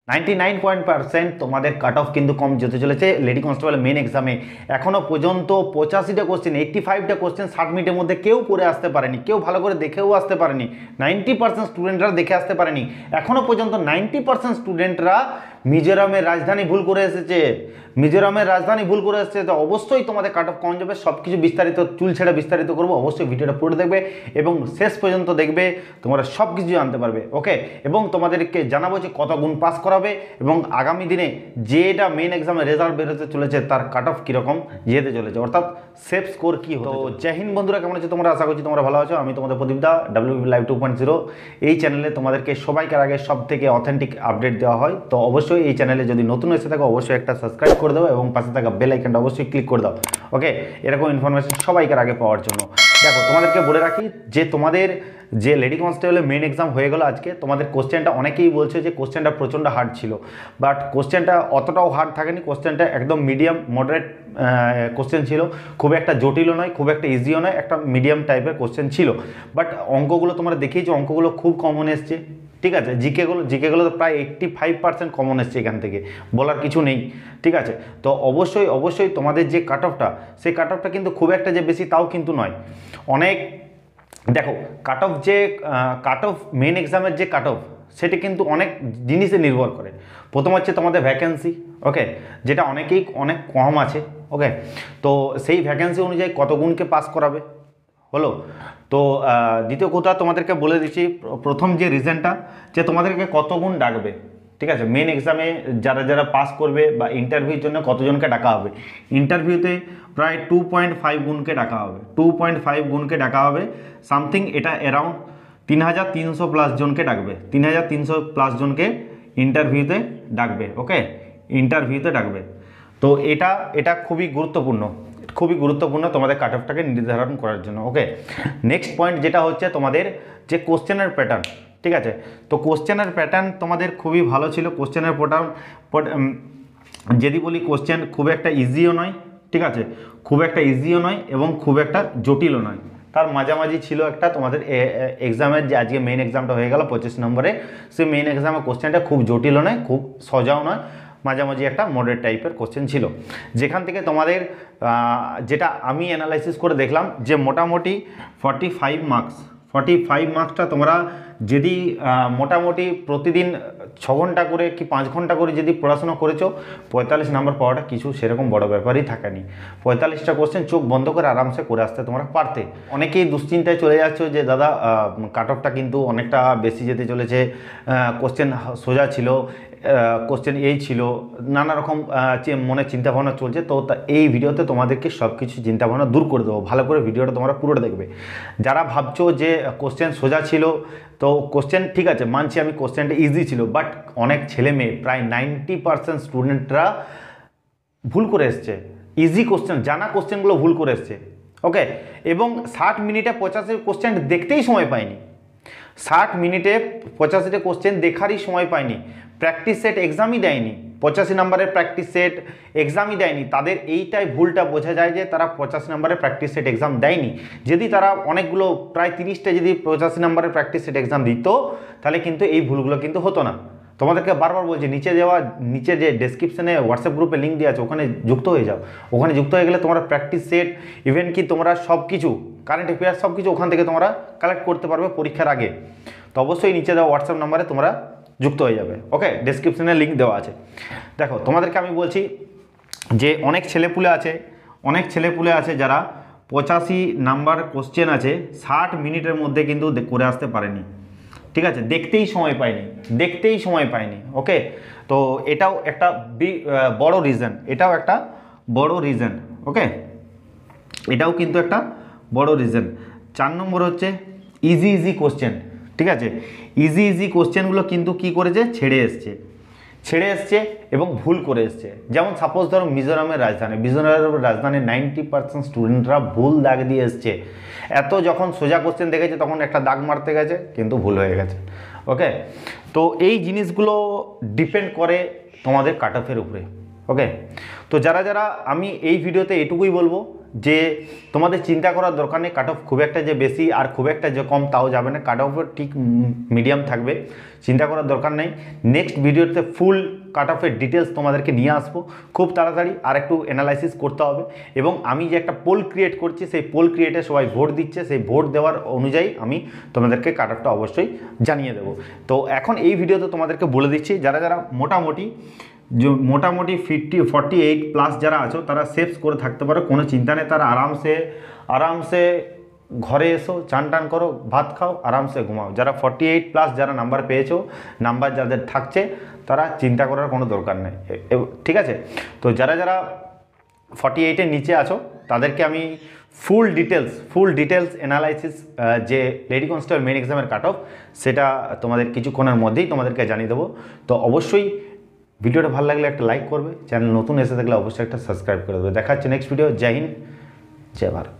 99% তোমাদের cut off কিন্তু কম যেতে চলেছে লেডি কনস্টেবল মেন এক্সামে। এখনও পর্যন্ত 85টা কোশ্চেন, 85টা কোশ্চেন 60 মিনিটের মধ্যে কেউ করে আসতে পারেনি, কেউ ভালো করে দেখেও আসতে পারেনি। 90% স্টুডেন্টরা দেখে আসতে পারেনি। এখনও পর্যন্ত 90% স্টুডেন্টরা মিজোরামের রাজধানী ভুল করে এসেছে। মিজোরামের রাজধানী ভুল করে এসেছে। তো অবশ্যই তোমাদের কাট অফ কম যাবে। সব কিছু বিস্তারিত চুল ছেড়ে বিস্তারিত করবো। অবশ্যই ভিডিওটা পুরো দেখবে এবং শেষ পর্যন্ত দেখবে, তোমরা সব কিছু জানতে পারবে। ওকে, এবং তোমাদেরকে জানাবো যে কত গুণ পাস করাবে এবং আগামী দিনে যেটা মেন এক্সামের রেজাল্ট বেরোতে চলেছে তার কাট অফ কীরকম যেতে চলেছে, অর্থাৎ সেফ স্কোর কী হতো। জয় হিন্দ বন্ধুরা, কেমন আছো তোমরা? আশা করছি তোমরা ভালো আছো। আমি তোমাদের প্রদীপদা, WBB লাইভ 2.0। এই চ্যানেলে তোমাদেরকে সবাইকার আগে সব থেকে অথেন্টিক আপডেট দেওয়া হয়। তো অবশ্যই এই চ্যানেলে যদি নতুন এসে থাকো অবশ্যই একটা সাবস্ক্রাইব করে দাও এবং পাশে থাকা বেল আইকনটা অবশ্যই ক্লিক করে দাও। ওকে, এরকম ইনফরমেশন সবাইকার আগে পাওয়ার জন্য। দেখো, তোমাদেরকে বলে রাখি যে তোমাদের যে লেডি কনস্টেবলের মেন এক্সাম হয়ে গেল আজকে। তোমাদের কোশ্চেনটা অনেকেই বলছে যে কোশ্চেনটা প্রচণ্ড হার্ড ছিল, বাট কোশ্চেনটা অতটাও হার্ড থাকেনি। কোশ্চেনটা একদম মিডিয়াম মডারেট কোশ্চেন ছিল। খুব একটা জটিলও নয়, খুব একটা ইজিও নয়, একটা মিডিয়াম টাইপের কোশ্চেন ছিল। বাট অঙ্কগুলো তোমরা দেখিয়েছো, অঙ্কগুলো খুব কমন এসছে। ঠিক আছে, জিকেগুলো তো প্রায় 85% কমন এসছে এখান থেকে, বলার কিছু নেই। ঠিক আছে, তো অবশ্যই তোমাদের যে কাট অফটা, সেই কাট অফটা কিন্তু খুব একটা যে বেশি তাও কিন্তু নয়। অনেক দেখো, কাট অফ মেন এক্সামের যে কাট অফ, সেটা কিন্তু অনেক জিনিসে নির্ভর করে। প্রথম হচ্ছে তোমাদের ভ্যাকেন্সি। ওকে, যেটা অনেক কম আছে। ওকে, তো সেই ভ্যাকেন্সি অনুযায়ী কত গুণকে পাস করাবে হলো। তো দ্বিতীয় কথা তোমাদেরকে বলে দিচ্ছি, প্রথম যে রিজনটা, যে তোমাদেরকে কত গুণ ডাকবে। ঠিক আছে, মেন এক্সামে যারা পাস করবে বা ইন্টারভিউর জন্য কতজনকে ডাকা হবে। ইন্টারভিউতে প্রায় 2.5 গুণকে ডাকা হবে। 2.5 গুণকে ডাকা হবে সামথিং, এটা অ্যারাউন্ড 3300 প্লাস জনকে ডাকবে। 3300 প্লাস জনকে ইন্টারভিউতে ডাকবে। ওকে, ইন্টারভিউতে ডাকবে। তো এটা খুবই গুরুত্বপূর্ণ তোমাদের কাট অফটাকে নির্ধারণ করার জন্য। ওকে, নেক্সট পয়েন্ট যেটা হচ্ছে তোমাদের যে কোশ্চেনের প্যাটার্ন। ঠিক আছে, তো কোশ্চেনের প্যাটার্ন তোমাদের খুবই ভালো ছিল। কোশ্চেনের প্যাটার্ন যদি বলি, কোশ্চেন খুব একটা ইজিও নয়। ঠিক আছে, খুব একটা ইজিও নয় এবং খুব একটা জটিলও নয়, তার মাঝামাঝি ছিল একটা। তোমাদের এক্সামের যে আজকে মেন এক্সামটা হয়ে গেল 25 নম্বরে, সেই মেন এক্সামের কোশ্চেনটা খুব জটিলও নয়, খুব সোজাও নয়, মাঝামাঝি একটা মডারেট টাইপের কোশ্চেন ছিল। যেখান থেকে তোমাদের যেটা আমি অ্যানালাইসিস করে দেখলাম যে মোটামুটি 45 মার্কসটা তোমরা যদি মোটামুটি প্রতিদিন 6 ঘন্টা করে কি 5 ঘন্টা করে যদি পড়াশোনা করেছো, 45 নাম্বার পাওয়াটা কিছু সেরকম বড় ব্যাপারই থাকেনি। 45টা কোশ্চেন চোখ বন্ধ করে আরামসে করে আসতে তোমরা পারতে। অনেকেই দুশ্চিন্তায় চলে যাচ্ছ যে দাদা কাট অফটা কিন্তু অনেকটা বেশি যেতে চলেছে, কোশ্চেন সোজা ছিল, কোশ্চেন এই ছিল, নানা রকম মনে চিন্তাভাবনা চলছে। তো এই ভিডিওতে তোমাদেরকে সব কিছু চিন্তাভাবনা দূর করে দেবো। ভালো করে ভিডিওটা তোমরা পুরোটা দেখবে। যারা ভাবছো যে কোশ্চেন সোজা ছিল, তো কোশ্চেন ঠিক আছে, মানছি আমি কোশ্চেনটা ইজি ছিল, বাট অনেক ছেলে মেয়ে প্রায় 90% স্টুডেন্টরা ভুল করে এসছে। ইজি কোশ্চেন, জানা কোশ্চেনগুলো ভুল করে এসছে। ওকে, এবং 60 মিনিটে 85 কোশ্চেন দেখতেই সময় পায়নি। 60 মিনিটে 85টা কোশ্চেন দেখারই সময় পায়নি। প্র্যাকটিস সেট এক্সামই দেয়নি, 85 নম্বরের প্র্যাকটিস সেট এক্সামই দেয়নি। তাদের এইটাই ভুলটা বোঝা যায় যে তারা 85 নম্বরের প্র্যাকটিস সেট এক্সাম দেয়নি। যদি তারা অনেকগুলো প্রায় 30টা যদি 85 নম্বরের প্র্যাকটিস সেট এক্সাম দিত, তাহলে কিন্তু এই ভুলগুলো কিন্তু হতো না। তোমাদেরকে বারবার বলছি, নিচে যে ডেসক্রিপশনে হোয়াটসঅ্যাপ গ্রুপে লিঙ্ক দেওয়া আছে, ওখানে যুক্ত হয়ে যাও। ওখানে যুক্ত হয়ে গেলে তোমরা প্র্যাকটিস সেট, ইভেন কি তোমরা সব কিছু কারেন্ট অ্যাফেয়ার্স সব কিছু ওখান থেকে তোমরা কালেক্ট করতে পারবে পরীক্ষার আগে। তো অবশ্যই নিচে দেওয়া হোয়াটসঅ্যাপ নাম্বারে তোমরা যুক্ত হয়ে যাবে। ওকে, ডেসক্রিপশনে লিঙ্ক দেওয়া আছে। দেখো, তোমাদেরকে আমি বলছি যে অনেক ছেলেপুলে আছে যারা 85 নাম্বার কোশ্চেন আছে 60 মিনিটের মধ্যে কিন্তু করে আসতে পারেনি। ঠিক আছে, দেখতেই সময় পায়নি। ওকে, তো এটাও একটা বড় রিজন। ওকে, এটাও কিন্তু একটা বড় রিজন। 4 নম্বর হচ্ছে ইজি কোশ্চেন। ঠিক আছে, ইজি কোশ্চেনগুলো কিন্তু কি করেছে, ছেড়ে এসছে এবং ভুল করে এসছে। যেমন সাপোজ ধরো মিজোরামের রাজধানী 90% স্টুডেন্টরা ভুল দাগ দিয়ে এসছে। যখন সোজা কোশ্চেন দেখেছে তখন একটা দাগ মারতে গেছে, কিন্তু ভুল হয়ে গেছে। ওকে, তো এই জিনিসগুলো ডিপেন্ড করে তোমাদের কাট অফের উপরে। ওকে, তো যারা যারা, আমি এই ভিডিওতে এটুকুই বলবো যে তোমাদের চিন্তা করার দরকার নেই কাট অফ খুব একটা যে বেশি আর খুব একটা যে কম তাও যাবে না, কাট অফের ঠিক মিডিয়াম থাকবে, চিন্তা করার দরকার নেই। নেক্সট ভিডিওতে ফুল কাট অফের ডিটেলস তোমাদেরকে নিয়ে আসবো খুব তাড়াতাড়ি, আর একটু অ্যানালাইসিস করতে হবে। এবং আমি যে একটা পোল ক্রিয়েট করছি, সেই পোল ক্রিয়েটে সবাই ভোট দিচ্ছে, সেই ভোট দেওয়ার অনুযায়ী আমি তোমাদেরকে কাট অফটা অবশ্যই জানিয়ে দেবো। তো এখন এই ভিডিওতে তোমাদেরকে বলে দিচ্ছি, যারা যারা মোটামুটি 48 প্লাস যারা আছো তারা সেভস করে থাকতে পারো, কোনো চিন্তা নেই। তারা আরামসে ঘরে এসো, চান টান করো, ভাত খাও, আরামসে ঘুমাও। যারা 48 প্লাস যারা নাম্বার পেয়েছো, নাম্বার যাদের থাকছে, তারা চিন্তা করার কোনো দরকার নেই, ঠিক আছে। তো যারা যারা 48-এর নিচে আছো তাদেরকে আমি ফুল ডিটেলস অ্যানালাইসিস যে লেডি কনস্টেবল মেন এক্সামের কাট অফ, সেটা তোমাদের কিছুক্ষণের মধ্যেই তোমাদেরকে জানিয়ে দেবো। তো অবশ্যই ভিডিওটা ভালো লাগলে একটা লাইক করবে, চ্যানেল নতুন এসে থাকলে অবশ্যই একটা সাবস্ক্রাইব করে দেবে। দেখা হচ্ছে নেক্সট ভিডিও। জয় হিন্দ, জয় ভারত।